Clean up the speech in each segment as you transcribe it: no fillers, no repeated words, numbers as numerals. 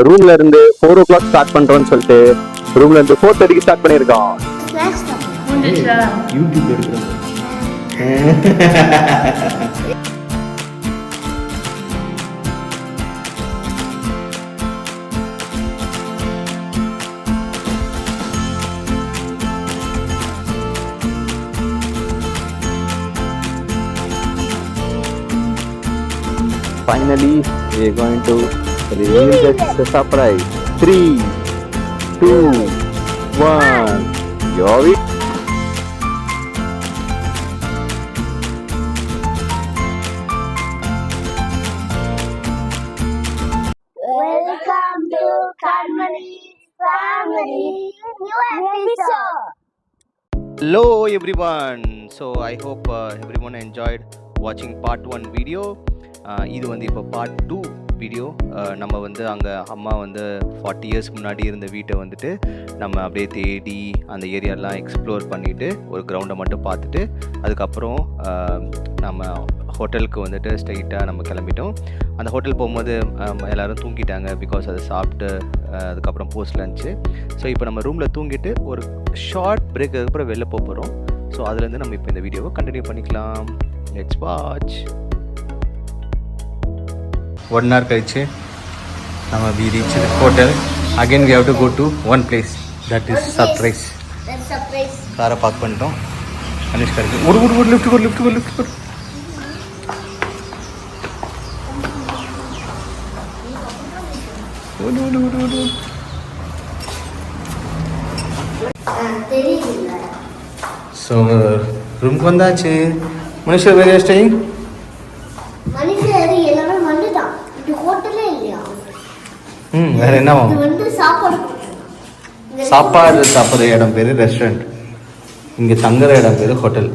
ரூம்ல இருந்து 4 o'clock start பண்றோம்னு சொல்லிட்டு ரூம்ல இருந்து 4:30 ஸ்டார்ட் பண்ணிருக்கோம். யூடியூப் எடுக்கிறது. Finally, we are going to reveal the surprise. 3, 2, 1. You're it. Welcome to Kanmani Family new episode. Hello everyone. So I hope everyone enjoyed watching part 1 video. இது வந்து இப்போ பார்ட் 2 வீடியோ. நம்ம வந்து அங்கே அம்மா வந்து 40 years முன்னாடி இருந்த வீட்டை வந்துட்டு நம்ம அப்படியே தேடி அந்த ஏரியாலாம் எக்ஸ்ப்ளோர் பண்ணிவிட்டு ஒரு கிரவுண்டை மட்டும் பார்த்துட்டு அதுக்கப்புறம் நம்ம ஹோட்டலுக்கு வந்துட்டு ஸ்ட்ரெயிட்டாக நம்ம கிளம்பிட்டோம். அந்த ஹோட்டல் போகும்போது எல்லோரும் தூங்கிட்டாங்க, பிகாஸ் அதை சாப்பிட்டு அதுக்கப்புறம் போஸ்ட் லஞ்சு. ஸோ இப்போ நம்ம ரூமில் தூங்கிட்டு ஒரு ஷார்ட் பிரேக் அதுக்கப்புறம் வெளில போகிறோம். ஸோ அதுலேருந்து நம்ம இப்போ இந்த வீடியோவை கண்டினியூ பண்ணிக்கலாம். Let's watch. 1 hour கழிச்சு நம்ம we reach the hotel. Again we have to go to one place. That is surprise. That's surprise. காரை பார்க் பண்ணிட்டோம். அனுஷ்கா இருக்கு. ஒரு லிஃப்ட் கொடு. ஓடு. தெரியல. ஸோ ரூம்க்கு வந்தாச்சு. மனுஷா வேர் ஆர் ஸ்டேயிங்? மனுஷன் எல்லாமே வந்துட்டான். இது ஹோட்டலே இல்லையா? வேற என்ன இது வந்து சாப்பாடு சாப்பிட்ற இடம் பேர் ரெஸ்டாரண்ட். இங்கே தங்குற இடம் பேர் ஹோட்டல்.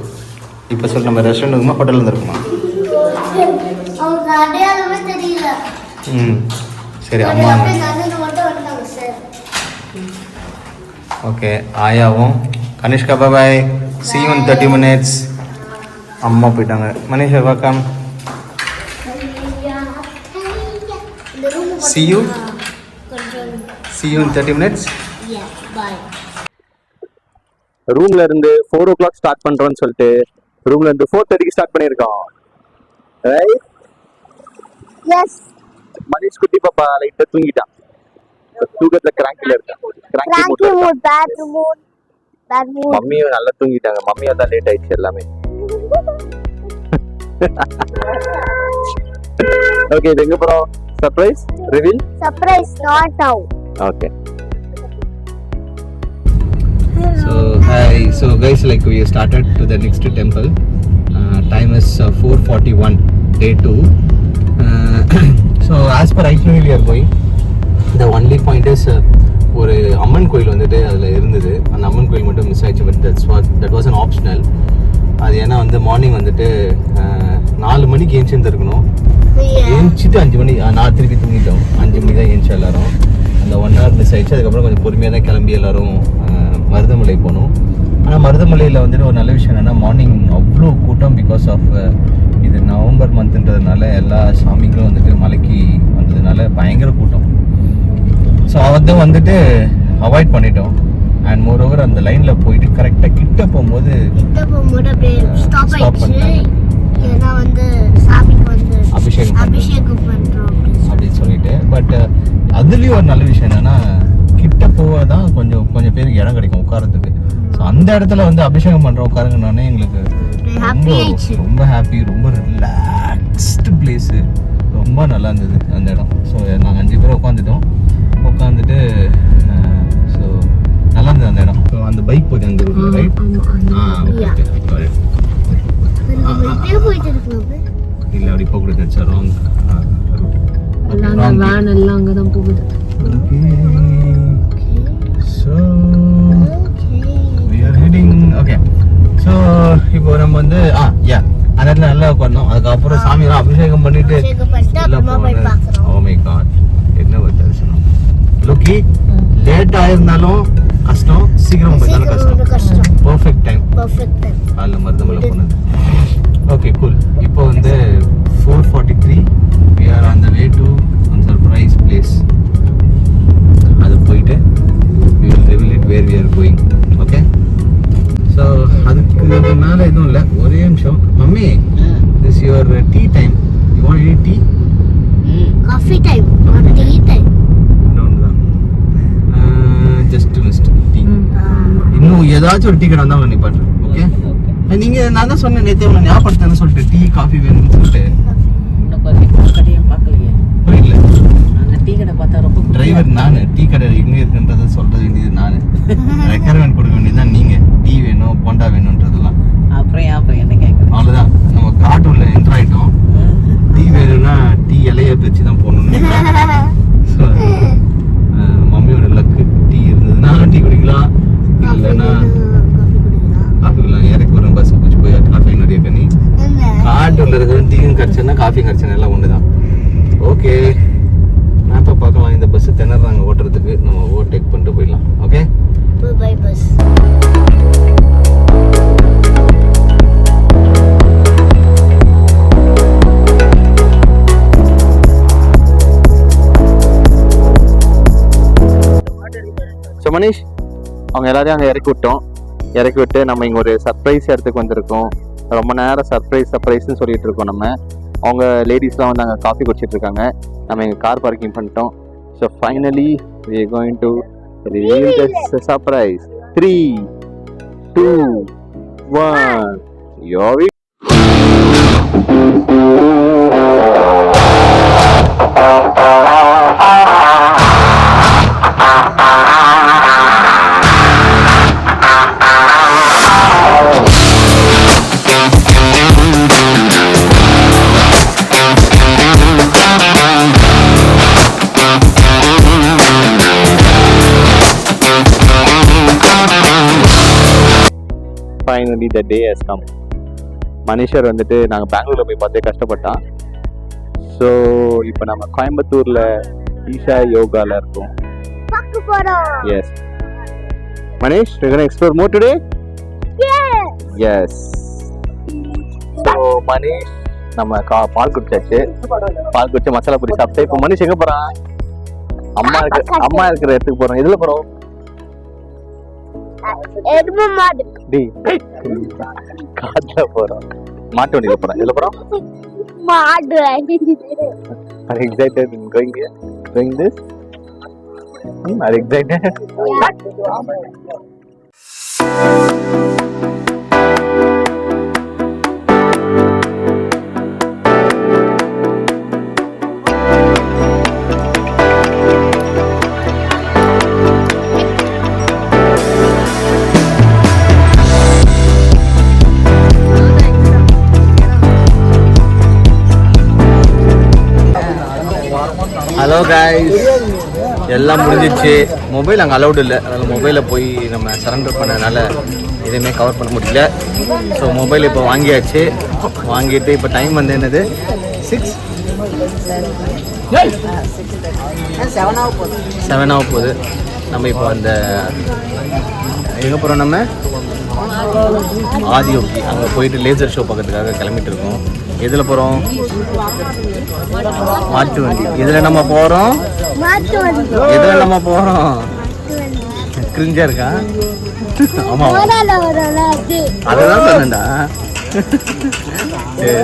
இப்போ சொல்லி நம்ம ரெஸ்டாரண்ட் இருக்குமா ஹோட்டல் வந்துருக்குமா? அவங்க அடையாளமே தெரியல. சரி அம்மா ஓகே ஆயாவும் Kanishka bye see you in 30 minutes. அம்மா போயிட்டாங்க. Manisha welcome. See you in 30 minutes. Yeah, bye. ரூம்ல இருந்து 4 o'clock ஸ்டார்ட் பண்றோம்னு சொல்லிட்டு ரூம்ல இருந்து 4:30 ஸ்டார்ட் பண்ணிருக்கோம். ரைட்? Yes. மனிஷ் குட்டி பாப்பா லைட்டா தூங்கிட்டான். தூக்கத்துல கிராங்கில இருக்கான். கிராங்கி மூட். Bad mood. மம்மியும் நல்லா தூங்கிட்டாங்க. மம்மியா தான் லேட் ஆயிடுச்சு எல்லாமே. ஓகே, இது எங்க போறோம்? Surprise reveal. Surprise not now. Okay. So hi, so guys, like we started to the next temple. Time is 4:41, day 2. So as per itinerary we are going. The only point is ஒரு அம்மன் கோயில் வந்துட்டு அதில் இருந்தது. அந்த அம்மன் கோயில் மட்டும் miss ஆயிடுச்சு. But that was an optional. அது ஏன்னா வந்து மார்னிங் வந்துட்டு 4 மணிக்கு ஏஞ்சிருந்துருக்கணும். ஏஞ்சிட்டு 5 மணி நான் திருப்பி தூங்கிட்டோம். 5 மணி தான் ஏஞ்சி எல்லாரும். அந்த 1 hour மிஸ் ஆயிடுச்சு. அதுக்கப்புறம் கொஞ்சம் பொறுமையாக தான் கிளம்பி எல்லாரும் மருதமலை போனோம். ஆனால் மருதமலையில் வந்துட்டு ஒரு நல்ல விஷயம் என்னென்னா மார்னிங் அவ்வளோ கூட்டம். பிகாஸ் ஆஃப் இது நவம்பர் மந்த்ன்றதுனால எல்லா சாமிங்களும் வந்துட்டு மலைக்கு வந்ததுனால பயங்கர கூட்டம். ஸோ அதை வந்துட்டு அவாய்ட் பண்ணிட்டோம். அண்ட் மோர் ஓவர் அந்த லைனில் போயிட்டு கரெக்டாக கிட்ட போகும்போது அப்படியே ஸ்டாப் ஆயிடுச்சு. ஏன்னா வந்து சாமிக்கு வந்து அபிஷேகம் பண்றோம் அப்படின்னு சொல்லிட்டு. பட் அதுலேயும் ஒரு நல்ல விஷயம் என்னன்னா கிட்ட போவதான் கொஞ்சம் பேருக்கு இடம் கிடைக்கும் உட்காரத்துக்கு. ஸோ அந்த இடத்துல வந்து அபிஷேகம் பண்ணுற உட்காருங்கன்னே எங்களுக்கு ரொம்ப ஹாப்பி, ரொம்ப ரிலாக்ஸ்டு பிளேஸு, ரொம்ப நல்லா இருந்தது அந்த இடம். ஸோ நாங்கள் 5 பேர் உட்காந்துட்டு ஸோ நல்லா இருந்தது அந்த இடம். ஸோ அந்த பைக் போகுது அங்கே ரூட்டில், ரைட்? இல்லை அப்படி போகக்கூடாது. It's wrong route. வேன் எல்லாம் அங்கே தான் போகுது. So we are heading. Okay, so இப்போ நம்ம வந்து அந்த இடத்துல நல்லா உட்கார்ந்தோம். அதுக்கப்புறம் சாமியெல்லாம் அபிஷேகம் பண்ணிட்டு ஓ மை காட், என்ன ஒரு தரிசனம். லுக்கி லேட் ஆயிருந்தாலும் கஷ்டம், சீக்கிரம் போயிருந்தாலும் கஷ்டம். பர்ஃபெக்ட் டைம் அதில் மருதமலை போனது. Okay cool. இப்போ வந்து 4:43 we are on the way to some surprise place. Going. Okay, so அதுக்கு மேலே எதுவும் இல்லை. ஒரே நிமிஷம் mummy, this your tea time. You want any tea? Coffee time or tea time? இன்னொன்று தான், ஜஸ்ட் மிஸ்ட் டீ. இன்னும் ஏதாச்சும் ஒரு டீ கடை வந்தால் பண்ணி பாட்டுறேன். ஓகே, நீங்கள் நான் தான் சொன்னேன் நேற்று உங்களை ஞாபகப்படுத்தேன்னு சொல்லிட்டு டீ காஃபி வேணும்னு சொல்லிட்டு. கடையும் பார்க்கலையே. புரியல, அந்த டீ கடை பார்த்தா ரொம்ப டிரைவர் நான், டீ கடை எங்கே இருக்குன்றதை சொல்ல வேண்டியது நான், ரெக்யர்மெண்ட் கொடுக்க வேண்டியதுதான் நீங்கள். டீ வேணும், போண்டா வேணுன்றதெல்லாம். அப்புறம் என்ன கேட்குறேன்? அவ்வளோதான், நம்ம கார்ட்டூன்ல என்ட்ரு ஆகிட்டோம். டீ வேணும்னா டீ இலையை வச்சு தான் போடணும். ஸோ மம்மியோட லக்கு, டீ இருந்ததுன்னா டீ குடிக்கலாம், இல்லைன்னா காஃபி குடிக்கலாம். இறக்கி வரும் பஸ் பிடிச்சி போய் காஃபி நிறைய பண்ணி கார்ட்டூன்ல இருக்கிற டீயும் கிடச்சுன்னா காஃபி கிடச்சுன்னா எல்லாம் ஒன்று தான். ஓகே, மேப்பை பார்க்கலாம். இந்த பஸ் திணறாங்க ஓட்டுறதுக்கு, நம்ம ஓவர்டேக் பண்ணிட்டு போயிடலாம். Okay, bye bus. So Manish, அவங்க எல்லாரையும் அங்கே இறக்கி விட்டோம். இறக்கி விட்டு நம்ம இங்கே ஒரு சர்ப்ரைஸ் இடத்துக்கு வந்திருக்கோம். ரொம்ப நேரம் சர்ப்ரைஸ்னு சொல்லிட்டு இருக்கோம். நம்ம அவங்க லேடிஸ்லாம் வந்து அங்கே காஃபி குடிச்சிட்டு இருக்காங்க. நம்ம இங்கே கார் பார்க்கிங் பண்ணிட்டோம். So finally we are going to reveal the surprise. 3, 2, 1. You're finally the day has come. மனிஷர் வந்துட்டு நாங்கள் பெங்களூரில் போய் பார்த்தே கஷ்டப்பட்டான். ஸோ இப்போ நம்ம கோயம்புத்தூரில் ஈஷா யோகாவில் இருக்கோம். பார்க்க போறோம். Yes Manish, we're gonna explore more today? Yes. So Manish, நம்ம பால் குடிச்சாச்சு. பால் குடிச்சு மசாலா பூரி சாப்பிட்டு இப்போ மனிஷ் எங்கே போகிறான்? அம்மா இருக்கிற இடத்துக்கு போகிறோம். எதில் போகிறோம்? எருமை மாடு. காட்டுல போறோம், மாட்டு வண்டியில போறோம். எதுல போறோம்? மாடு. Are you excited in going this? Are you excited? Hello guys, எல்லாம் முடிஞ்சிச்சு. மொபைல் அங்கே அலௌடு இல்லை, அதனால் மொபைலை போய் நம்ம சரண்டர் பண்ணதுனால எதுவுமே கவர் பண்ண முடியல. ஸோ மொபைல் இப்போ வாங்கியாச்சு. வாங்கிட்டு இப்போ டைம் வந்து என்னது 7 ஆக போகுது. நம்ம இப்போ அந்த எங்கே போகிறோம்? நம்ம ஆதியோகி அங்கே போயிட்டு லேசர் ஷோ பார்க்கறதுக்காக கிளம்பிட்டு இருக்கோம். எதில் போகிறோம்? மாட்டு வண்டி. இதில் நம்ம போகிறோம். இதில் நம்ம போகிறோம். கிரிஞ்சா இருக்கா? ஆமாம், அதுதான் சொன்னேன்டா. சரி,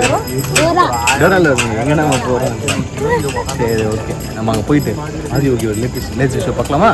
எங்கே நம்ம போகிறோம்? சரி, ஓகே, நம்ம அங்கே போயிட்டு ஆதியோகி ஒரு லேசர் ஷோ பார்க்கலாமா?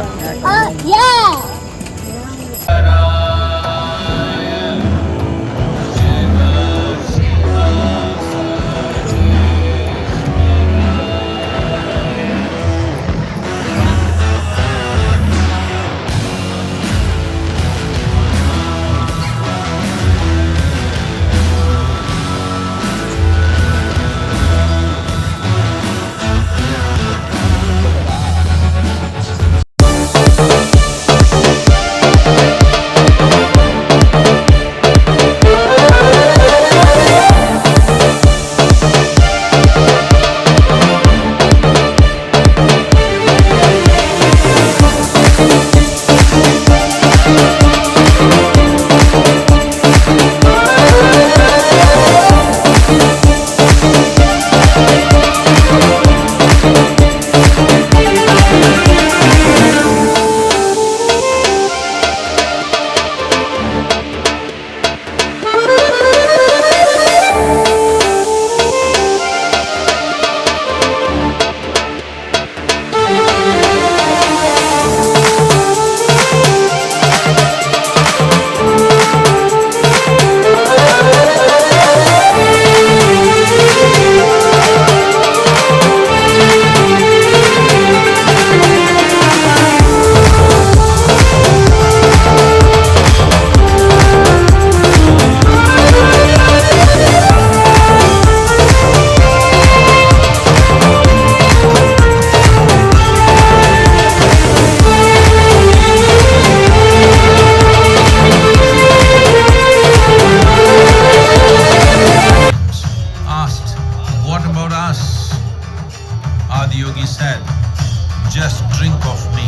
just drink of me,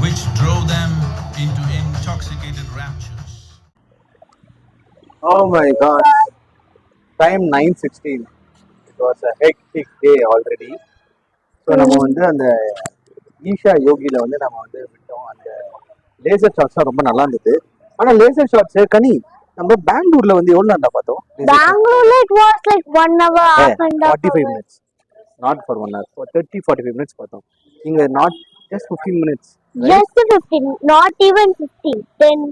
which drove them into intoxicated raptures. Oh my god. Time 9:16. It was a hectic day already. So நம்ம வந்து அந்த ஈஷா யோகியில் வந்து நம்ம வந்து விட்டோம். அந்த லேசர் ஷாட்ஸ்லாம் ரொம்ப நல்லா இருந்தது. ஆனால் லேசர் ஷாட்ஸ் கனி நம்ம பெங்களூர்ல வந்து எவ்வளோ நேரம் பார்த்தோம்? Bangalore it was like 1 hour, half and half 45 hour. minutes. Not for 1 hour. For 30-45 minutes பார்த்தோம். இங்க not just 15 minutes. Right? Just 15, not even 15, 10.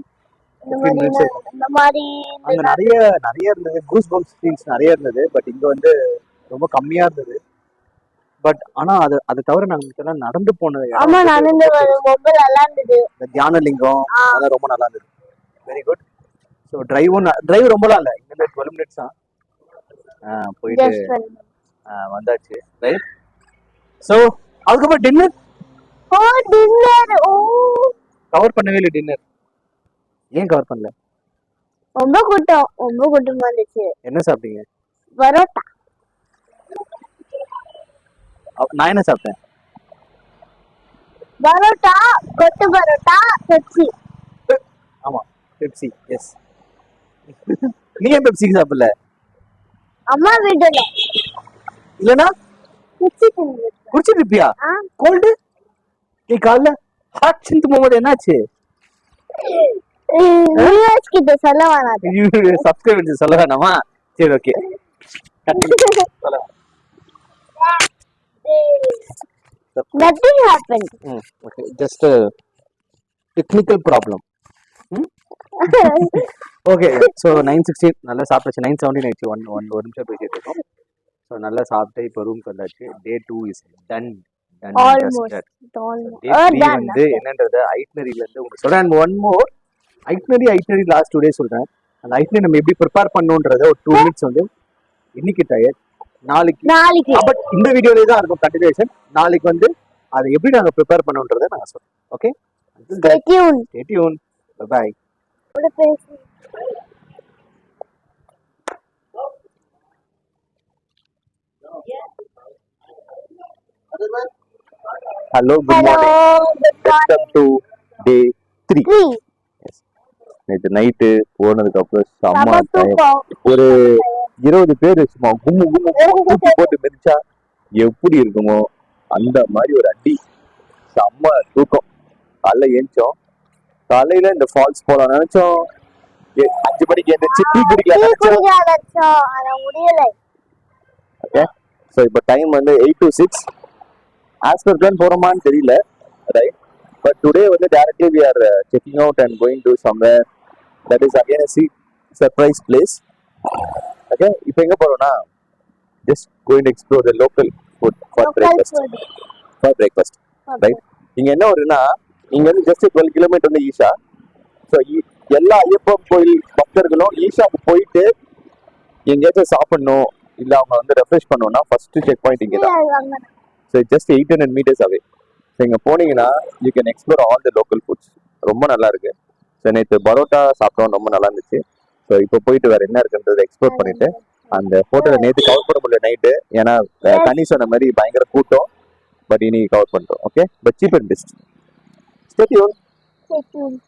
15 minutes இருக்கும். இந்த மாதிரி அங்க நிறைய இருந்தது. கூஸ் பம்ப்ஸ் சீன்ஸ் நிறைய இருந்தது. பட் இங்க வந்து ரொம்ப கம்மியா இருந்தது. பட் ஆனா அது தவிர நாங்க நடந்து போன இடம் ஆமா நடந்து ரொம்ப நல்லா இருந்தது. இந்த தியானலிங்கம் அதெல்லாம் ரொம்ப நல்லா இருந்தது. Very good. ஸோ டிரைவ் ரொம்பலாம் இல்லை, இங்கே 12 மினிட்ஸ் தான் போயிட்டு Just 12. வந்தாச்சு. ரைட். ஸோ அதுக்கப்புறம் dinner Oh, dinner. Oh, cover பண்ணவே இல்லை. டின்னர் ஏன் கவர் பண்ணல? ரொம்ப கூட்டமா இருந்துச்சு. என்ன சாப்பிட்டீங்க? பரோட்டா. நான் என்ன சாப்பிட்டேன்? பரோட்டா, கொத்து பரோட்டா, பெப்சி. ஆமா, பெப்சி. எஸ். நீ ஏன் பெப்சிக்கு சாப்பிடல? அம்மா வீட்டுல இல்லனா குடிச்சிட்டு இருப்பியா? கோல்டு நீ காலைல ஹாட் சிந்து போகும்போது என்னாச்சு? வியூவர்ஸ் கிட்ட சொல்ல வேணாம். சப்ஸ்கிரைபர்ஸ் சொல்ல வேணாமா? சரி, okay. Nothing happened. Okay, just a technical problem. Okay. So 9:16 நல்லா சாப்பிட்டாச்சு. 9:17 ஆயிடுச்சு. ஒரு நிமிஷம் பேசிட்டு இருக்கோம். ஸோ நல்லா சாப்பிட்டு இப்போ ரூம்க்கு வந்தாச்சு. Day 2 is done. Almost. Day 3 வந்து என்னன்றது ஐட்னரியில இருந்து உங்களுக்கு சொல்றேன். One more itinerary last 2 days சொல்றேன். அந்த ஐட்னரி நம்ம எப்படி ப்ரிப்பேர் பண்ணணுன்றத ஒரு 2 minutes வந்து இன்னைக்கு டயர் நாளைக்கு பட் இந்த வீடியோலயே தான் இருக்கும் கண்டினியூஷன். நாளைக்கு வந்து அதை எப்படி நாங்க ப்ரிப்பேர் பண்ணணுன்றதை நான் சொல்றேன். Okay, stay tuned. Bye. Hello, good morning. Welcome to day 3. நேற்று நைட்டு போனதுக்கு அப்புறம் செம்ம டயம். ஒரு 20 பேர் சும்மா கும்மு தூக்கி போட்டு மிதிச்சா எப்படி இருக்குமோ அந்த மாதிரி ஒரு அடி. செம்ம தூக்கம். காலைல ஏஞ்சோம். காலையில இந்த ஃபால்ஸ் போலாம் நினைச்சோம். 5 மணிக்கு எந்திரிச்சு டீ குடிக்கலாம் நினைச்சோம். ஓகே, ஸோ இப்போ டைம் வந்து 8 to 6. ஆஸ் பர் பிளான் போறோமான்னு தெரியல. ரைட். பட் டுடே வந்து directly we are checking out and going to somewhere that is again a surprise place. Okay, இப்போ எங்க போறோம்னா just going to explore the local food for breakfast. Right. இங்க என்ன வருதுன்னா இங்க வந்து ஜஸ்ட் 12 கிலோமீட்டர் வந்து ஈஷா. ஸோ எல்லா ஐயப்பன் கோயில் பக்தர்களும் ஈஷாவுக்கு போயிட்டு எங்கேயாச்சும் சாப்பிடணும் இல்ல அவங்க வந்து ரெஃப்ரெஷ் பண்ணணும்னா ஃபர்ஸ்ட் செக் பாயிண்ட் இங்கே தான். So just 800 meters away. So இங்கே போனீங்கன்னா you can explore all the local foods. ரொம்ப நல்லா இருக்கு. ஸோ நேற்று பரோட்டா சாப்பிட்டோம், ரொம்ப நல்லா இருந்துச்சு. ஸோ இப்போ போயிட்டு வேற என்ன இருக்குன்றதை எக்ஸ்ப்ளோர் பண்ணிட்டு அந்த ஹோட்டலை நேற்று கவர் பண்ண முடியல நைட்டு, ஏன்னா கனி சொன்ன மாதிரி பயங்கர கூட்டம். பட் இன்னைக்கு கவர் பண்ணிட்டோம். Okay, but cheap and best. Stay tuned.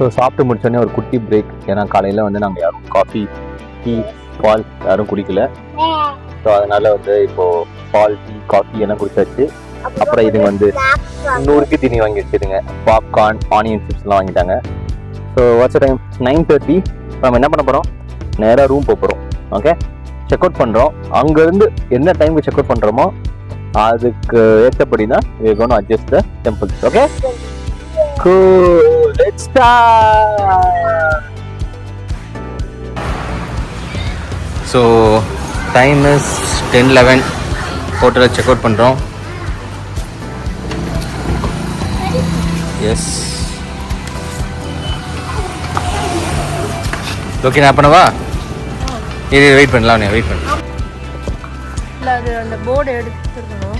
So சாப்பிட்டு முடிச்சோடனே ஒரு குட்டி பிரேக். ஏன்னா காலையில் வந்து நாங்கள் யாரும் காஃபி டீ பால் யாரும் குடிக்கல. ஸோ அதனால் வந்து இப்போது பால் டீ காஃபி எல்லாம் குடிச்சாச்சு. அப்புறம் இதுங்க வந்து 100க்கு தீனி வாங்கி வச்சுருங்க. பாப்கார்ன் ஆனியன் சிப்ஸ்லாம் வாங்கிட்டாங்க. So what's time 9:30. நம்ம என்ன பண்ண போகிறோம், நேராக ரூம் போகிறோம். ஓகே, செக் அவுட் பண்ணுறோம். அங்கேருந்து என்ன டைமுக்கு செக் அவுட் பண்ணுறோமோ அதுக்கு ஏற்றபடி தான் we are going to adjust the temples. Okay, cool, let's start. So time is 10:11. ஹோட்டலில் செக் அவுட் பண்ணுறோம். எஸ் ஓகே, நான் பண்ணவா? இது வெயிட் பண்ணலாம், வெயிட் பண்ண. இல்லை, அது அந்த போர்டு எடுத்துருக்கணும்.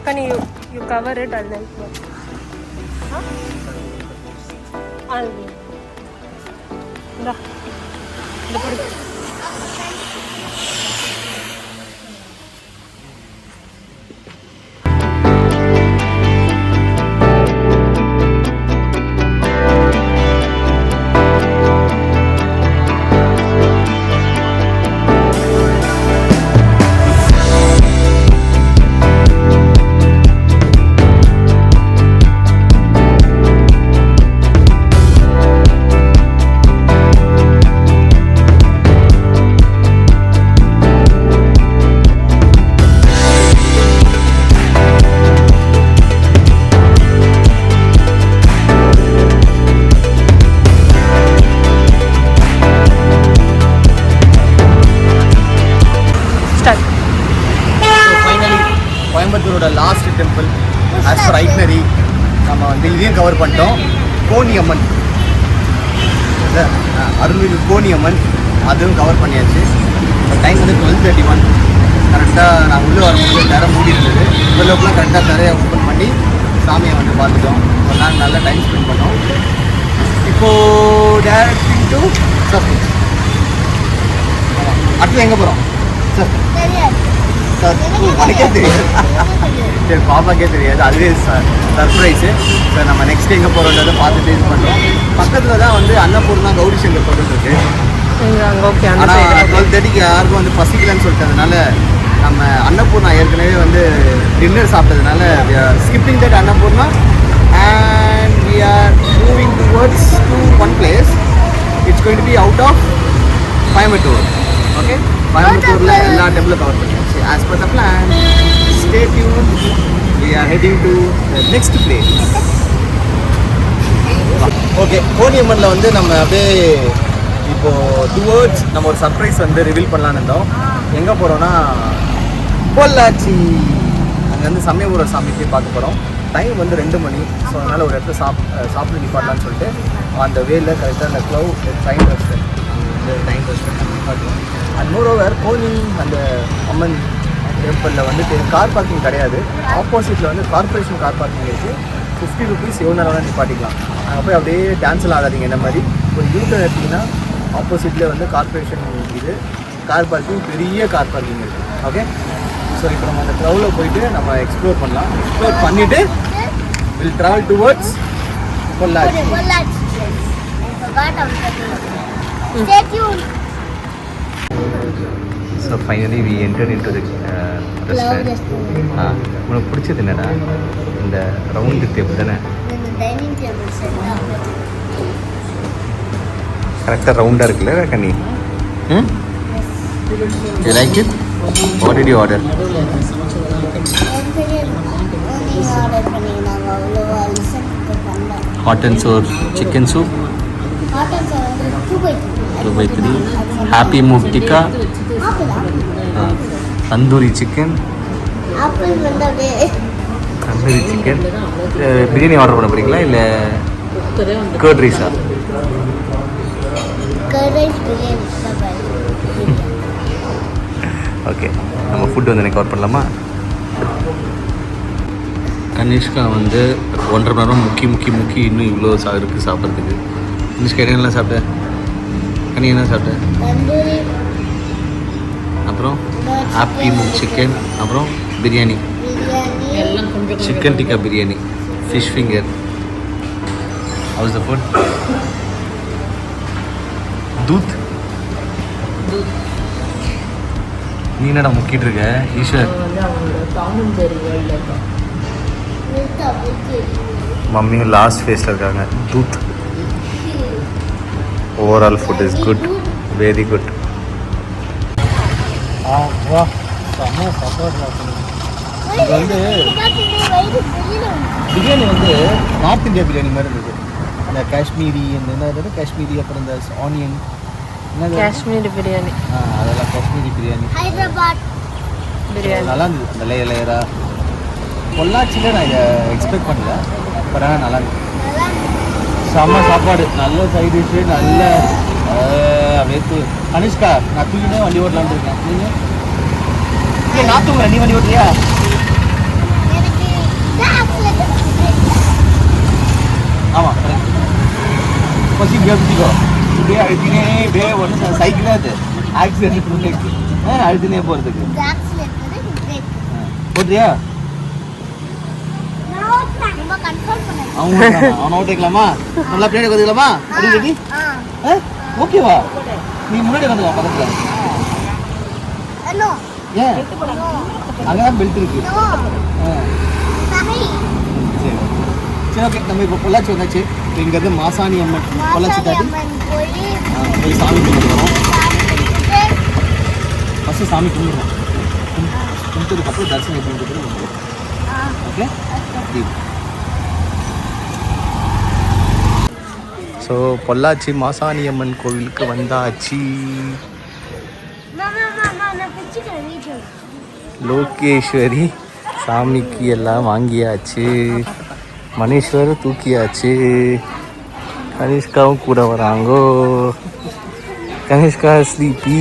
Can you cover it and then கோயம்புத்தூரோட last temple as per itinerary நம்ம வந்து இதையும் கவர் பண்ணிட்டோம். கோணியம்மன், அருள்மிகு கோணியம்மன், அதுவும் கவர் பண்ணியாச்சு. டைம் வந்து 12:31. கரெக்டாக நான் உள்ளே வரும்போது நேரம் மூடி இருந்தது. இவ்வளோக்குலாம் கரெக்டாக தரையை ஓப்பன் பண்ணி சாமியை வந்து பார்த்துட்டோம். ஒரு நாள் நல்லா டைம் ஸ்பெண்ட் பண்ணோம். இப்போது டேரக்டிங் டு சர்ப்ரைஸ். அடுத்து எங்கே போகிறோம் சார்? உனக்கே தெரியாது, சரி பாப்பாக்கே தெரியாது, அதுவே சர்ப்ரைஸு. சார் நம்ம நெக்ஸ்ட் எங்கே போகிறோன்றதை பார்த்துட்டு இது பண்ணுறோம். பக்கத்தில் தான் வந்து அன்னபூர்ணா கௌரி சங்கர் கோவில் இருக்குது. ஆனால் 12:30க்கு யாருக்கும் வந்து பசிக்கலன்னு சொல்லிட்டதுனால நம்ம அன்னபூர்ணா ஏற்கனவே வந்து டின்னர் சாப்பிட்டதுனால skipping that Annapoorna and we are moving towards to one place. Its going to be out of Coimbatore. Okay, கோயம்புத்தூரில் எல்லா டெம்பிளும் கவர் பண்ணியாச்சு. As per the plan, stay tuned. We are heading to the next place. Okay, கோணியம்மனில் வந்து நம்ம அப்படியே இப்போது towards நம்ம ஒரு சர்ப்ரைஸ் வந்து ரிவீல் பண்ணலான்னு இருந்தோம். எங்கே போகிறோன்னா பொள்ளாச்சி. அங்கே வந்து சமயபுரம் சாமி போய் பார்க்க போகிறோம். டைம் வந்து 2 மணி. ஸோ அதனால் ஒரு இடத்துல சாப்பிட்டு நிப்பாட்டலான்னு சொல்லிட்டு அந்த வேல கரெக்டாக அந்த க்ளவ் டைம் ரெஸ்டாரண்ட் நிப்பாட்டுவோம். அண்ட் மோரோவர் கோனி அந்த அம்மன் டெம்பிளில் வந்து கார் பார்க்கிங் கிடையாது. ஆப்போசிட்டில் வந்து கார்பரேஷன் கார் பார்க்கிங் இருக்குது. 50 rupees எவ்வளோ நேரம் நிப்பாட்டிக்கலாம். அங்கே போய் அப்படியே டான்ஸில் ஆடாதீங்க. இந்த மாதிரி ஒரு யூட்டர் எடுத்திங்கன்னா ஆப்போசிட்டில் வந்து கார்பரேஷன் இது கார் பார்க்கிங், பெரிய கார் பார்க்கிங் இருக்குது. ஓகே, ஸோ இப்போ நம்ம அந்த க்ளவுடில் போயிட்டு நம்ம எக்ஸ்ப்ளோர் பண்ணலாம். எக்ஸ்ப்ளோர் பண்ணிவிட்டு will travel towards Pollachi. So finally we enter in to the restaurant. உனக்கு பிடிச்சது என்னடா? இந்த ரவுண்டு டேபிள் தானே, கரெக்டாக ரவுண்டாக இருக்குல்ல கண்ணி? You like it? What did you order? Hot and Chor chicken soup, 2/3, happy MOOC tikka, tandoori chicken, tandoori chicken. Biryani order பண்ண போகிறீங்களா இல்லை கர்ட் ரைஸா? ஓகே, நம்ம ஃபுட்டு வந்து எனக்கு கவர் பண்ணலாமா? கனிஷ்கா வந்து 1.5 மணி நேரம் முக்கி இன்னும் இவ்வளோ இருக்குது சாப்பிட்றதுக்கு. கனிஷ்கா என்னெல்லாம் சாப்பிட்டேன்? கனி என்ன சாப்பிட்டேன்? அப்போ அப்புறம் ஹாப்பி சிக்கன், அப்புறம் பிரியாணி, எல்லாம் கொஞ்சம் chicken tikka biryani, fish finger. How's the food? தூத். நீ என்னடா முக்கிட்டு இருக்க ஈஸ்வர்? வந்து அவங்களோட டாமன் ஜெரி வேர்ல்டில் இருக்கோம். மம்மியும் லாஸ்ட் ஃபேஸில் இருக்காங்க. தூத். Overall food is good, very good. வா செம்ம சாப்பாடு. இது வந்து பிரியாணி வந்து நார்த் இந்தியா பிரியாணி மாதிரி இருந்தது. அந்த காஷ்மீரி, அந்த என்ன காஷ்மீரி, அப்புறம் இந்த ஆனியன், காஷ்மீரி பிரியாணி, அதெல்லாம் காஷ்மீரி பிரியாணி, ஹைதராபாத் பிரியாணி நல்லா இருந்தது. அந்த லேயராக பொள்ளாச்சியில் நான் இதை எக்ஸ்பெக்ட் பண்ணல, பட் ஆனால் நல்லா இருந்தது. செம்ம சாப்பாடு, நல்ல சைட் டிஷ்ஷு, நல்ல வேத்து. கனிஷ்கா, நான் தூக்கினே வண்டி ஓட்டலான்னு இருக்கேன். நீங்கள் இல்லை, நான் தூங்குறேன், நீ வண்டி ஓட்டுறியா? ஆமாம், ஃபஸ்ட் இப்படியே பிடிச்சிக்கோ. இப்படியே அழுத்தினே இப்படியே ஒன்று சைக்கிளே அது ஆக்சிடென்ட் அழுத்தினே போகிறதுக்கு. ஓட்டுறியா? அவன் ஓட்டிக்கலாமா? நல்லா பின்னாடி வந்துக்கலாமா? அப்படி ரெடி? ஓகேவா? நீ முன்னாடி வந்துக்கலாம் பக்கத்தில். ஏன் அங்கதான் பெல்ட் இருக்கு. சரி சரி, ஓகே. நம்ம இப்போ பொள்ளாச்சி வந்தாச்சு. இப்போ இங்கேருந்து மாசாணி அம்மன் பொள்ளாச்சி தாண்டி போய் சாமி கும்பிட்டு வரோம். ஃபஸ்ட்டு சாமி கும்பிடுறோம். கும்பிட்டதுக்கப்புறம் தரிசனம் பண்ணிட்டு வந்துடும். ஓகே. ஸோ பொள்ளாச்சி மாசாணி அம்மன் கோவிலுக்கு வந்தாச்சு. லோகேஸ்வரி சாமிக்கு எல்லாம் வாங்கியாச்சு. மணீஸ்வர் தூக்கியாச்சு. கனிஷ்காவும் கூட வராங்கோ. கனிஷ்கா ஸ்லீப்பி.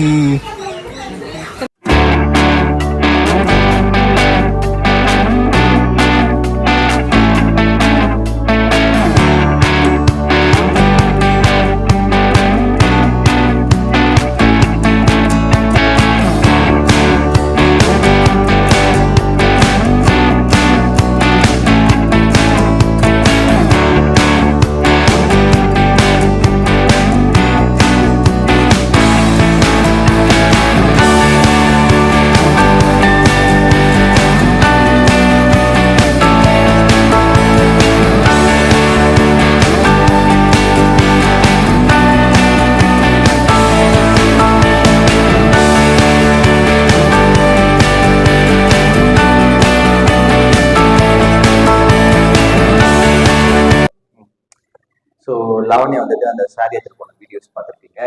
ஸோ லாவண்யா வந்துட்டு அந்த சாரி எடுத்துட்டு போன வீடியோஸ் பார்த்துருப்பீங்க.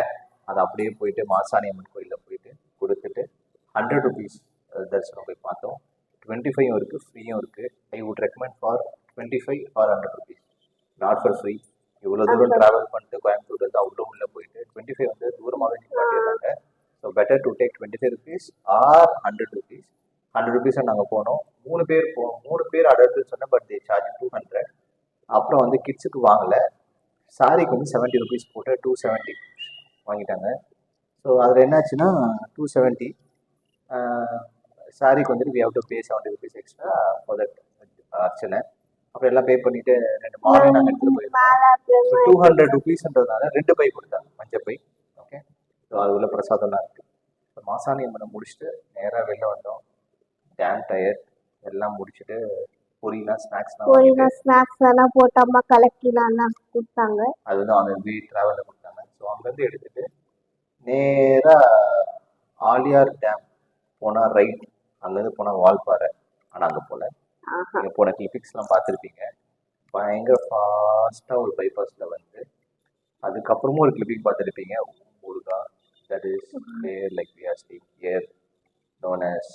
அதை அப்படியே போயிட்டு மாசாணி அம்மன் கோயிலில் போயிட்டு கொடுத்துட்டு 100 rupees தரிசனம் போய் பார்த்தோம். 25 இருக்குது, ஃப்ரீயும் இருக்குது. I would recommend for 25 or 100 rupees, not for free. இவ்வளோ தூரம் ட்ராவல் பண்ணிட்டு கோயம்புத்தூர்லேருந்து அவ்வளோ உள்ளே போயிட்டு 25 வந்து தூரமாகவே நிப்பாட்டிடுறாங்க. So better to take 25 rupees or 100 rupees. 100 rupees நாங்கள் போனோம். 3 பேர் அடர்ட்டுன்னு சொன்னேன், பட் தே சார்ஜ் 200. அப்புறம் வந்து கிட்ஸுக்கு வாங்கலை. சாரிக்கு வந்து 70 rupees போட்டு 270 வாங்கிட்டாங்க. ஸோ அதில் என்னாச்சுன்னா 270 சாரிக்கு வந்துட்டு we have to pay 70 rupees extra for that அர்ச்சனை. அப்புறம் எல்லாம் பே பண்ணிவிட்டு 2 மாலை நாங்கள் எடுத்துகிட்டு போயிருந்தோம். ஸோ 200 rupeesன்றதுனால 2 பை கொடுத்தாங்க, மஞ்சள் பை. ஓகே. ஸோ அது உள்ள பிரசாதம்லாம் இருக்குது. ஸோ மாசாணி அம்மனை முடிச்சுட்டு நேராக வெளில வந்தோம். டேம் டயர் எல்லாம் முடிச்சுட்டு பொரியெல்லாம் ஸ்நாக்ஸ் எல்லாம் போட்டு அம்மா கலக்கிலாம் கொடுத்தாங்க. அதுதான் அவங்க ட்ராவலில் கொடுத்தாங்க. ஸோ அங்கேருந்து எடுத்துட்டு நேராக ஆலியார் டேம் போனால் ரைட், அங்கேருந்து போனால் வால்பாறை. ஆனால் அங்கே போல நீங்கள் போன கிளிபிக்ஸ்லாம் பார்த்துருப்பீங்க. பயங்கர ஃபாஸ்ட்டாக ஒரு பைபாஸில் வந்து அதுக்கப்புறமும் ஒரு கிளிப்பிங் பார்த்துருப்பீங்க. Muruga, that is where like we are staying here known as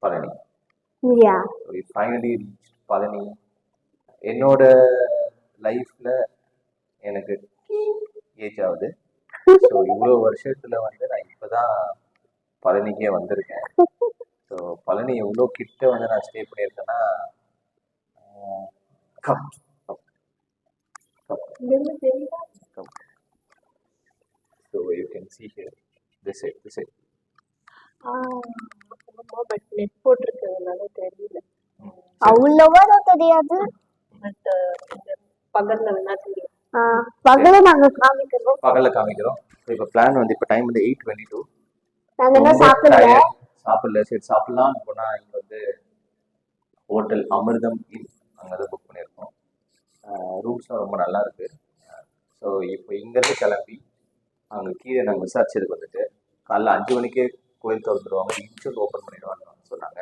Palani. Yeah. We finally reached Palani. என்னோட லைஃப்பில் எனக்கு ஏஜ் ஆகுது. ஸோ இவ்வளோ வருஷத்தில் வந்து நான் இப்போ தான் பழனிக்கே வந்திருக்கேன். ஸோ பழனி எவ்வளோ கிட்ட வந்து நான் ஸ்டே பண்ணியிருக்கேன்னா so you can see here this side. But net போட்டிருக்கிறதுனால தெரியல. அவ்வளவா தெரியாது. பட் பகல்ல வேணா தெரியும். பகல நாங்க காமிக்கிறோம். பகல்ல காமிக்கிறோம். இப்போ பிளான் வந்து இப்போ டைம் வந்து 8:22. நாங்க என்ன சாப்பிடல. சாப்பிடல. சரி சாப்பிடலாம் போனா இங்க வந்து ஹோட்டல் அமிர்தம் இன் அங்கே தான் புக் பண்ணியிருக்கோம். ரூம்ஸ்லாம் ரொம்ப நல்லா இருக்கு. ஸோ இப்போ இங்கேருந்து கிளம்பி அங்கே கீழே நாங்கள் விசாரிச்சதுக்கு வந்துட்டு காலைல 5 மணிக்கே கோயில் திறந்துடுவாங்க, இன்ஷூர் ஓப்பன் பண்ணிடுவாங்க சொன்னாங்க.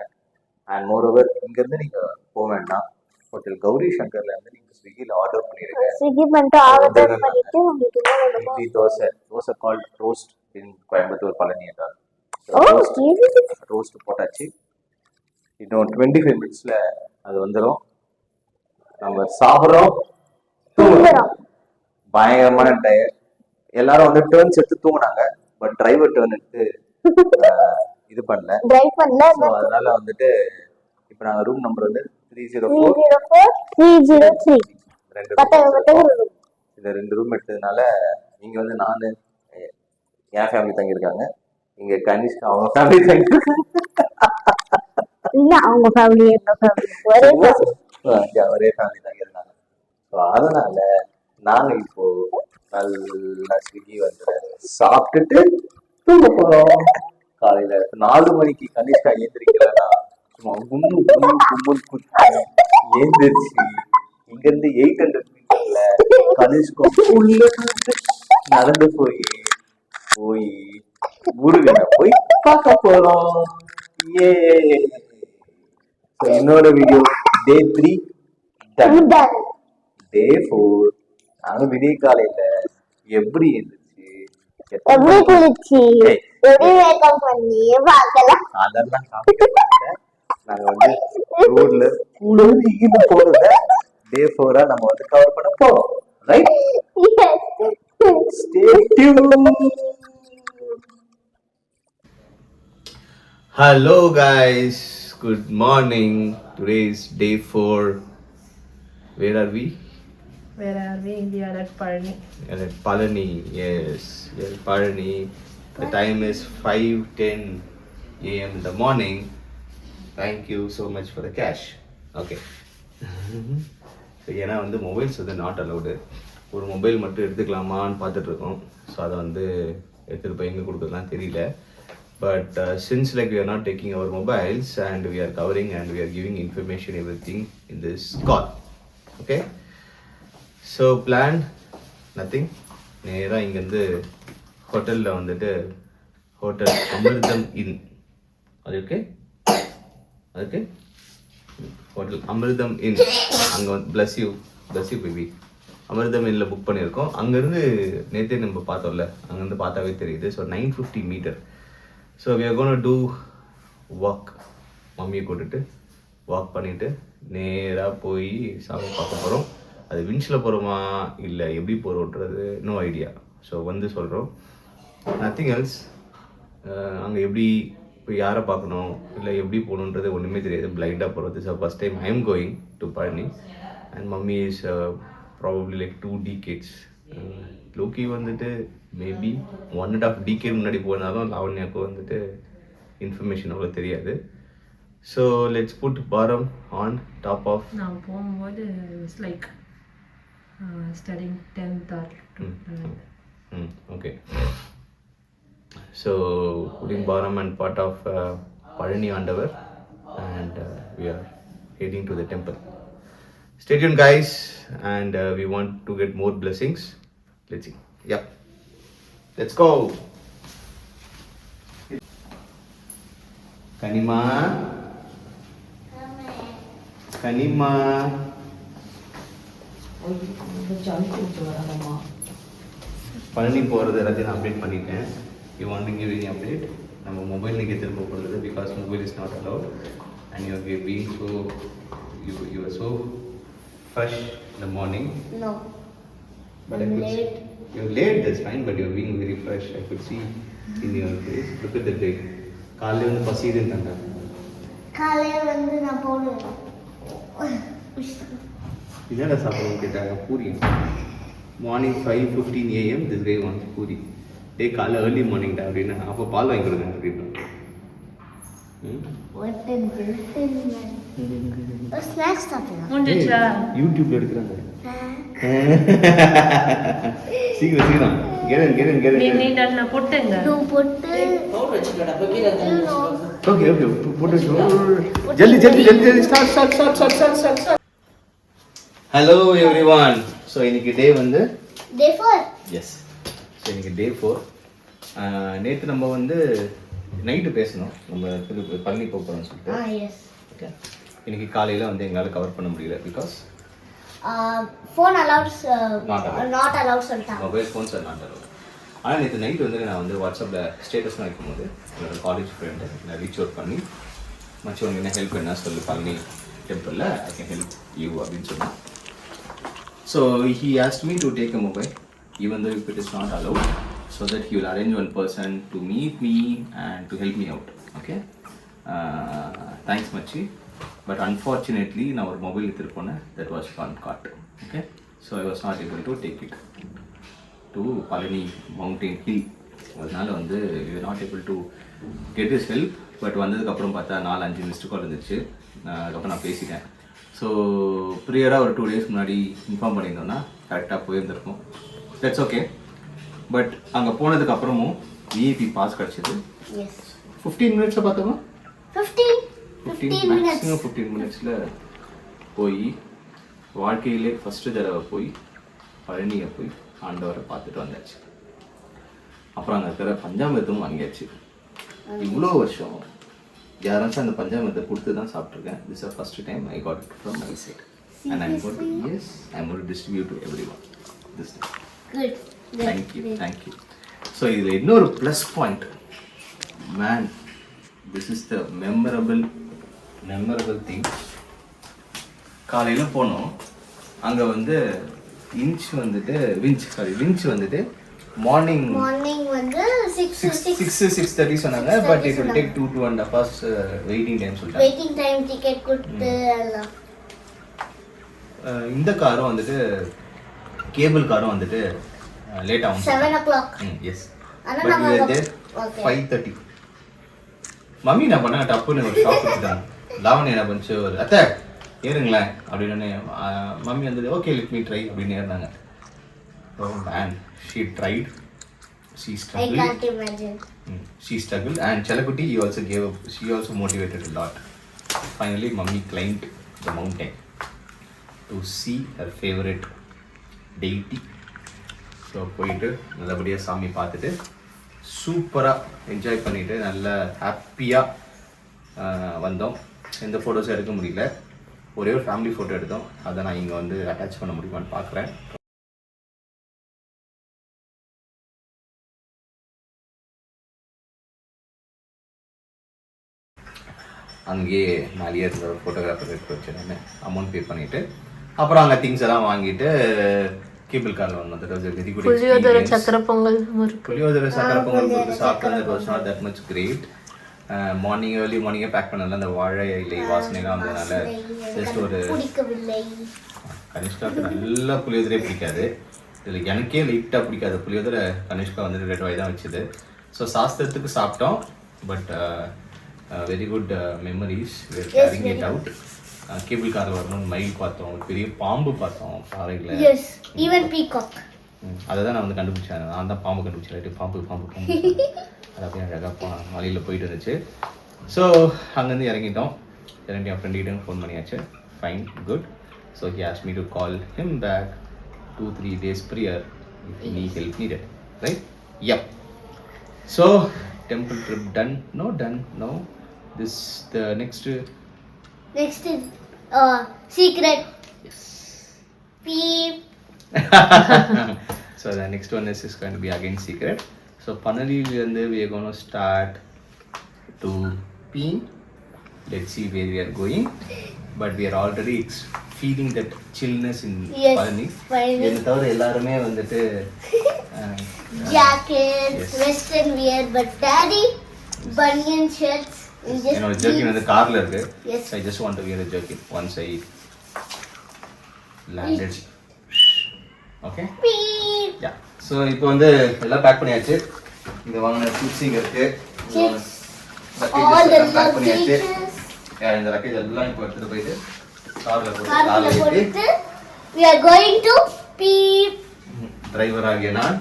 அண்ட் மோரோவர் இங்கேருந்து நீங்கள் போக வேண்டாம், ஹோட்டல் கௌரி சங்கர்ல இருந்து நீங்கள் ஸ்விக்கியில் ஆர்டர் பண்ணிடுங்க. ஸ்விக்கி பண்ணிட்டு ஆர்டர் பண்ணிட்டு உங்களுக்கு இட்லி தோசை கால்ட் ரோஸ்ட் இன் கோயம்புத்தூர் பழனி என்றால் ரோஸ்ட் போட்டாச்சு. இன்னும் 25 மினிட்ஸில் அது வந்துடும். நம்ம சாப்பிட்றோம், பயங்கரமான டயர். எல்லாரும் வந்து டேர்ன்ஸ் எடுத்து தூங்கினாங்க. பட் டிரைவர் டேர்ன் எடுத்து இது பண்ணல. ஸோ அதனால வந்துட்டு இப்போ நாங்கள் ரூம் நம்பர் வந்து 304 303 இந்த 2 ரூம் எடுத்ததுனால இங்கே வந்து நான் என் ஃபேமிலி தங்கியிருக்காங்க, இங்கே கனிஷ்கா அவங்க ஃபேமிலி தங்கியிருக்காங்க. இல்ல அவங்க ஃபேமிலி ஒரே ஃபேமிலி தங்கியிருக்காங்க. ஸோ அதனால நாங்கள் இப்போ நல்லா ஸ்விக்கி வந்து சாப்பிட்டுட்டு தூங்க போறோம். காலையில 4 மணிக்கு கனிஷ்கா ஏந்திரிக்கலன்னா சும்மா கும்பல் குத்தி ஏந்திரிச்சு இங்கிருந்து 800 மீட்டர்ல கனிஷ்கா நடந்து போய் முருகனை போய் பார்க்க போறோம். ஏ என்னோட வீடியோ டே 3 டே 4 நாங்க விடிய காலையில எப்படி இருந்துச்சு, எப்படி குளிச்சு, எப்படி மேக்கப் பண்ணி பார்க்கலாம். அதெல்லாம் நாங்க வந்து ரோட்ல குளிர்ந்து போறத டே 4 நம்ம வந்து கவர் பண்ண போறோம். Right, stay tuned. Hello guys, good morning. Today is day 4. Where are we? Where are we? We are at Palani. We are at Palani. Yes, we are at Palani. The time is 5:10 a.m. in the morning. Thank you so much for the cash. Okay. So ஏன்னா வந்து mobiles வந்து not allowed. ஒரு mobile மட்டும் எடுத்துக்கலாமான்னு பார்த்துட்ருக்கோம். So அதை வந்து எடுத்துகிட்டு போய் எங்கே கொடுக்குறதுலாம் தெரியல. But since like we are not taking our mobiles and we are covering and we are giving information everything in this call. Okay. So plan nothing. நேரா இங்க இருந்து ஹோட்டல்ல வந்துட்டு ஹோட்டல் அமிர்தம் இன் அதுக்கு ஹோட்டல் அமிர்தம் இன் அங்க வந்து bless you baby அமிர்தம் இன்ல புக் பண்ணியிருக்கோம். அங்கேருந்து நேற்றே நம்ம பார்த்தோம்ல, அங்கேருந்து பார்த்தாவே தெரியுது. So 950 metre. So we are going to do walk. மம்மியை கூட்டுட்டு வாக் பண்ணிவிட்டு நேராக போய் சாமி பார்க்க போகிறோம். அது வின்ச்சில் போகிறோமா இல்லை எப்படி போகிறோன்றது நோ ஐடியா. ஸோ வந்து சொல்கிறோம், நத்திங் எல்ஸ். அங்கே எப்படி இப்போ யாரை பார்க்கணும் இல்லை எப்படி போகணுன்றது ஒன்றுமே தெரியாது, பிளைண்டாக போகிறது. So first time I am going to Palani and mummy is probably like 2 decades. லோக்கி வந்துட்டு மேபி 1.5 decade முன்னாடி போனாலும் லாவண்யாவுக்கு வந்துட்டு இன்ஃபர்மேஷன் அவ்வளோ தெரியாது. ஸோ லெட்ஸ் புட் பாரம் ஆன் டாப் ஆஃப். நான் போகும்போது it's like studying 10th or 12th. Okay. So putting Baram and part of Palani Andavar and we are heading to the temple. Stay tuned guys, and we want to get more blessings. Let's see. Yep. Let's go. Kanima. Palani போகிறது எல்லாத்தையும் நான் update பண்ணிட்டேன். You want to give any update? நம்ம mobile நீங்கள் திரும்ப போகிறது because mobile is not allowed and you have been so you are so fresh in the morning. No. But I'm I could late. You're late, that's fine, but you're being very fresh. I could see in your face. Look at the day. காலையில் வந்து பசிதுன்றாங்க. காலையில் வந்து நான் போடுவேன். என்னடா சாப்பிடுவோம் கேட்டாங்க. Puri. Morning 5:15 AM this guy wants puri. டே காலைல ஏர்லி மார்னிங் டா அப்படின்னா அப்போ பால் வாங்கி கொடுங்க அப்படின்னு. What is this? Snacks சாப்பிடலாம். முடிஞ்சிச்சா? யூடியூப்ல எடுக்கிறாங்க. சீக்கிரம் get நீ in. நான் போட்டேங்க. இது போட்டு Okay, போட்டு ஜல்தி start. Hello everyone. So இன்னைக்கு டே வந்து Day 4. எஸ். ஸோ இன்னைக்கு டே 4. நேற்று நம்ம வந்து நைட்டு பேசணும், நம்ம பழனி போகிறோம்னு சொல்லிட்டு. Yes. ஓகே, இன்னைக்கு காலையில் வந்து எங்களால் கவர் பண்ண முடியல because Phone allowed, Not allowed. not allowed சொல்லிட்டாங்க. Mobile phones are not allowed. ஆனால் நேற்று நைட்டு வந்து நான் வந்து வாட்ஸ்அப்பில் ஸ்டேட்டஸ்லாம் வைக்கும்போது என்னோட காலேஜ் ஃப்ரெண்டு நான் ரீச் அவுட் பண்ணி மச்சம் உனக்கு என்ன ஹெல்ப் என்ன சொல்லு பழனி டெம்பிளில் ஐ கேன் ஹெல்ப் யூ அப்படின்னு சொன்னேன். So he asked me to take a mobile even though if it is not allowed, so that he will arrange one person to meet me and to help me out. Okay, thanks Machi, but unfortunately now our mobile எடுத்துப்போனே that was not caught. Okay, so I was not able to take it to Palani mountain hill. அதனால வந்து we were not able to get his help. But வந்ததுக்கு அப்புறம் பார்த்தா 4-5 missed call இருந்துச்சு. அதுக்கப்புறம் நான் பேசிட்டேன். So ப்ரியராக ஒரு 2 days முன்னாடி இன்ஃபார்ம் பண்ணியிருந்தோன்னா கரெக்டாக போயிருந்திருக்கும். That's okay. பட் அங்கே போனதுக்கு அப்புறமும் விஐபி பாஸ் கிடச்சிது. Yes. 15 மினிட்ஸில் பார்த்தோமா? 15 minutes. மேக்ஸிமம் 15 மினிட்ஸில் போய் வாழ்க்கையிலே ஃபஸ்ட்டு தடவை போய் பழனியை போய் ஆண்டவரை பார்த்துட்டு வந்தாச்சு. அப்புறம் அங்கே இருக்கிற பஞ்சாமிர்தமும் வாங்கியாச்சு. இவ்வளோ வருஷம் யாராச்சும் அந்த பஞ்சாமிர்தத்தை கொடுத்து தான் சாப்பிட்ருக்கேன். This are first time I got it from my side and I got as I am got distribute to everyone this time. Good. Thank you. So இதில் இன்னொரு plus point, man, this is the memorable thing. காலையில் போனோம், அங்கே வந்து winch வந்துட்டு morning வந்து 6:30 சொன்னாங்க. But it will take 2 to 2.5 hours waiting time சொல்லிட்டாங்க. வெயிட்டிங் டைம் டிக்கெட் கொடுத்து எல்லாம். இந்த காரும் வந்துட்டு கேபிள் காரும் வந்துட்டு லேட் ஆகும். 7 o'clock. எஸ். ஆனா பட் நம்ம இது 5:30. மம்மி என்ன பண்ணா டப்புன்னு ஒரு ஷாப் கொடுத்தாங்க. லாவணி என்ன பண்ணுச்சு, ஒரு அத்தை ஏறுங்களேன் அப்படின்னு. மம்மி வந்து ஓகே லெட் மீ ட்ரை அப்படின்னு ஏறினாங்க. Oh man, she tried, she I struggle, can't imagine. she struggled, and Chalakutti she also motivated a lot. Finally mummy climbed the mountain to see her favorite deity. So போயிட்டு நல்லபடியாக சாமி பார்த்துட்டு சூப்பராக enjoy பண்ணிவிட்டு நல்ல ஹாப்பியாக வந்தோம். எந்த ஃபோட்டோஸும் எடுக்க முடியல. ஒரே ஒரு ஃபேமிலி ஃபோட்டோ எடுத்தோம். அதை நான் இங்கே வந்து அட்டாச் பண்ண முடியுமான்னு பார்க்குறேன். அங்கேயே மேலேயே இருந்த ஒரு ஃபோட்டோகிராஃபர் எடுத்து வச்சு நான் அமௌண்ட் பே பண்ணிவிட்டு அப்புறம் அங்கே திங்ஸ் எல்லாம் வாங்கிட்டு கேபிள் காரில் வந்தோம். That was a very good experience. புளியோதரை சக்கரை பொங்கல் கொடுத்து சாப்பிட்டு it was not that much great. Morning early மார்னிங்கே பேக் பண்ணல. அந்த வாழை இலை வாசனைலாம் வந்ததுனால ஜஸ்ட் ஒரு பிடிக்கவில்லை. கனிஷ்காவுக்கு நல்லா புளியோதரே பிடிக்காது. இதில் எனக்கே லைட்டாக பிடிக்காது புளியோதரை. கனிஷ்கா வந்துட்டு 2 வாய் தான் வச்சுது. ஸோ சாஸ்திரத்துக்கு சாப்பிட்டோம். But very good memories, we are carrying it out. Cable காரில் வரணும், மயில் பார்த்தோம், ஒரு பெரிய பாம்பு பார்த்தோம் பாறையில். Yes, even peacock. அதை தான் நான் வந்து கண்டுபிடிச்சேன். நான் தான் பாம்பு கண்டுபிடிச்சேன். பாம்பு அது அப்படியே அழகாக மலையில் போயிட்டு இருந்துச்சு. ஸோ அங்கேருந்து இறங்கிட்டோம். இறங்கி என் ஃப்ரெண்ட்கிட்ட ஃபோன் பண்ணியாச்சு. Fine, good. So he asked me to call him back 2-3 days prior if any help needed. Right? Yep. So temple trip done? No. This the next is secret. Yes. Beep. So the next one is going to be again secret. So Panaliyiland we are going to start to pee. Let's see where we are going. But we are already feeling that chillness in Palani. என்ன தவிர எல்லாருமே வந்துட்டு jackets, western wear, but daddy bunion shirts. என்னோட jerkin வந்து கார்ல இருக்கு. Yes. So I just want to wear a jerkin once I landed. Okay? Beep. Yeah. So இப்போ வந்து எல்லாம் பேக் பண்ணியாச்சு. இங்க வாங்கின chips இங்க இருக்கு. Chips. All the பண்ணியாச்சு. luggages. இந்த லக்கேஜ் எல்லாம் இப்போ எடுத்துட்டு போயிட்டு கார்ல கார்ல போட்டு போட்டு we are going to Peep driver ஆகிய நான்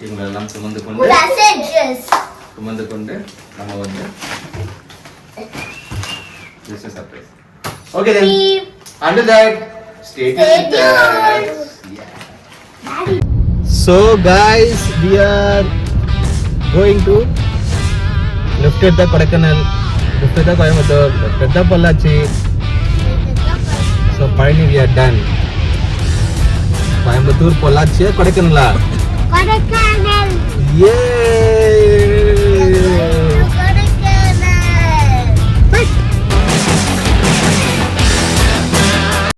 இவங்க எல்லாம் சுமந்து கொண்டு passengers. நம்ம வந்து this is surprise. Okay then. Peep. Under that, stay tuned. Daddy. So guys, we are going to left at the Kodaikanal, left at the Coimbatore, left at the Pollachi. So finally we are done. Coimbatore, Pollachi, Kodaikanal. Kodaikanal. Yay!